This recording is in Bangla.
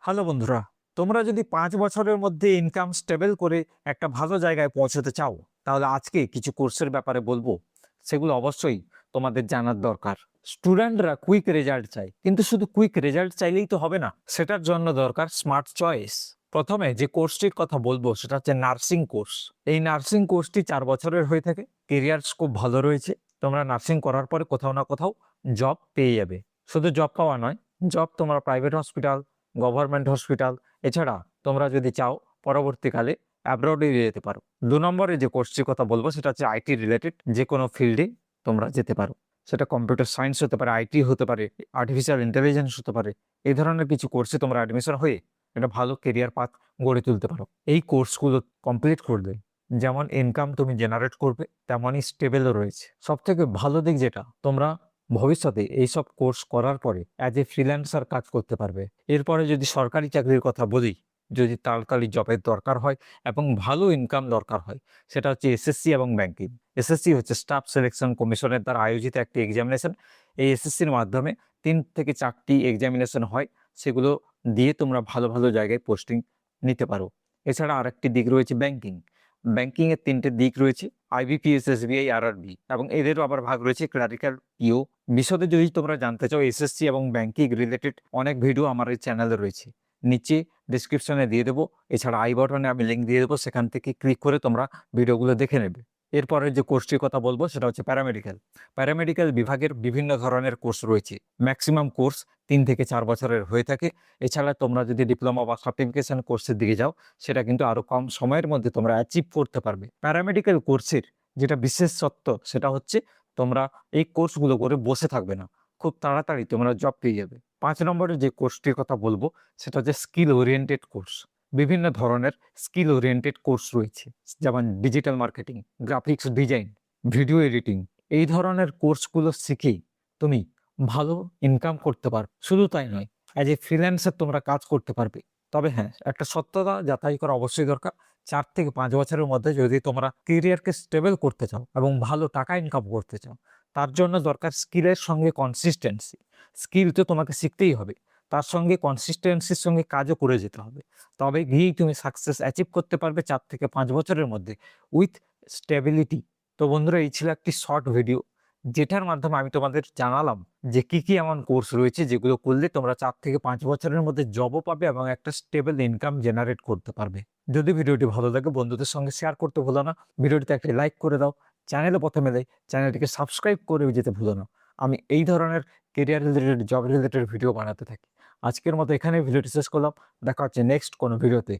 হ্যালো বন্ধুরা, তোমরা যদি ৫ বছরের মধ্যে ইনকাম স্টেবল করে একটা ভালো জায়গায় পৌঁছতে চাও, তাহলে আজকে কিছু কোর্সের ব্যাপারে বলবো। সেগুলো অবশ্যই তোমাদের জানার দরকার। স্টুডেন্টরা কুইক রেজাল্ট চায়, কিন্তু শুধু কুইক রেজাল্ট চাইলেই তো হবে না, সেটার জন্য দরকার স্মার্ট চয়েস। প্রথমে যে কোর্সটির কথা বলবো সেটা হচ্ছে নার্সিং কোর্স। এই নার্সিং কোর্সটি ৪ বছরের হয়ে থাকে। কেরিয়ার স্কোপ ভালো রয়েছে। তোমরা নার্সিং করার পরে কোথাও না কোথাও জব পেয়ে যাবে। শুধু জব পাওয়া নয়, জব তোমরা প্রাইভেট হসপিটাল, গভর্নমেন্ট হসপিটাল, এছাড়া তোমরা যদি চাও পরবর্তীকালে অ্যাব্রডে যেতে পারো। ২ নম্বরে যে কোর্সটির কথা বলবো সেটা হচ্ছে আইটি রিলেটেড। যে কোনো ফিল্ডে তোমরা যেতে পারো। সেটা কম্পিউটার সায়েন্স হতে পারে, আইটি হতে পারে, আর্টিফিশিয়াল ইন্টেলিজেন্স হতে পারে। এই ধরনের কিছু কোর্সে তোমরা অ্যাডমিশন হয়ে একটা ভালো কেরিয়ার পাথ গড়ে তুলতে পারো। এই কোর্সগুলো কমপ্লিট করলে যেমন ইনকাম তুমি জেনারেট করবে, তেমনই স্টেবলও রয়েছে। সবথেকে ভালো দিক যেটা, তোমরা ভবিষ্যতে এইসব কোর্স করার পরে অ্যাজ এ ফ্রিল্যান্সার কাজ করতে পারবে। এরপরে যদি সরকারি চাকরির কথা বলি, যদি তাড়াতাড়ি জবের দরকার হয় এবং ভালো ইনকাম দরকার হয়, সেটা হচ্ছে এসএসসি এবং ব্যাংকিং। এসএসসি হচ্ছে স্টাফ সিলেকশন কমিশনের দ্বারা আয়োজিত একটি এক্সামিনেশন। এই এসএসসির মাধ্যমে ৩ থেকে ৪টি এক্সামিনেশন হয়। সেগুলো দিয়ে তোমরা ভালো ভালো জায়গায় পোস্টিং নিতে পারো। এছাড়া আরেকটি দিক রয়েছে ব্যাংকিং। ব্যাংকিংয়ের ৩টে দিক রয়েছে: আইবিপিএস, এসবিআই, আরআরবি, এবং এদেরও আবার ভাগ রয়েছে ক্লারিক্যাল, পিও। বিশদে যদি তোমরা জানতে চাও এসএসসি এবং ব্যাংকিং রিলেটেড অনেক ভিডিও আমার এই চ্যানেলে রয়েছে, নিচে ডিসক্রিপশনে দিয়ে দেবো। এছাড়া আই বাটনে আমি লিঙ্ক দিয়ে দেবো, সেখান থেকে ক্লিক করে তোমরা ভিডিওগুলো দেখে নেবে। এরপরে যে কোর্সটির কথা বলবো সেটা হচ্ছে প্যারামেডিক্যাল। প্যারামেডিক্যাল বিভাগের বিভিন্ন ধরনের কোর্স রয়েছে। ম্যাক্সিমাম কোর্স ৩ থেকে ৪ বছরের হয়ে থাকে। এছাড়া তোমরা যদি ডিপ্লোমা বা সার্টিফিকেশন কোর্সের দিকে যাও, সেটা কিন্তু আরও কম সময়ের মধ্যে তোমরা অ্যাচিভ করতে পারবে। প্যারামেডিক্যাল কোর্সের যেটা বিশেষত্ব সেটা হচ্ছে তোমরা এই কোর্সগুলো করে বসে থাকবে না, খুব তাড়াতাড়ি তোমরা জব পেয়ে যাবে। ৫ নম্বরের যে কোর্সটির কথা বলবো সেটা হচ্ছে স্কিল ওরিয়েন্টেড কোর্স। বিভিন্ন ধরনের স্কিল ওরিয়েন্টেড কোর্স রয়েছে, যেমন digital marketing, graphics design, video editing. এই ধরনের কোর্সগুলো শিখেই তুমি ভালো ইনকাম করতে পারবে। শুধু তাই নয়, অ্যাজ এ ফ্রিল্যান্সার তোমরা কাজ করতে পারবে। তবে হ্যাঁ, একটা সত্যতা যাচাই করা অবশ্যই দরকার। ৪ থেকে ৫ বছরের মধ্যে যদি তোমরা কেরিয়ারকে স্টেবল করতে চাও এবং ভালো টাকা ইনকাম করতে চাও, তার জন্য দরকার স্কিলের সঙ্গে কনসিস্টেন্সি। স্কিল তো তোমাকে শিখতেই হবে, তার সঙ্গে কনসিস্টেন্সির সঙ্গে কাজও করে যেতে হবে। তবে গিয়েই তুমি সাকসেস অ্যাচিভ করতে পারবে ৪ থেকে ৫ বছরের মধ্যে উইথ স্টেবিলিটি। তো বন্ধুরা, এই ছিল একটি শর্ট ভিডিও, যেটার মাধ্যমে আমি তোমাদের জানালাম যে কি কি এমন কোর্স রয়েছে যেগুলো করলে তোমরা ৪ থেকে ৫ বছরের মধ্যে জবও পাবে এবং একটা স্টেবল ইনকাম জেনারেট করতে পারবে। যদি ভিডিওটি ভালো লাগে বন্ধুদের সঙ্গে শেয়ার করতে ভুলো না। ভিডিওটিতে একটি লাইক করে দাও। চ্যানেলে প্রথমে এলে চ্যানেলটিকে সাবস্ক্রাইব করে যেতে ভুলো না। আমি এই ধরনের career related, job related video বানাতে থাকি। আজকের মতো এখানে ভিডিওটি শেষ করলাম। দেখা হচ্ছে নেক্সট কোনো ভিডিওতে।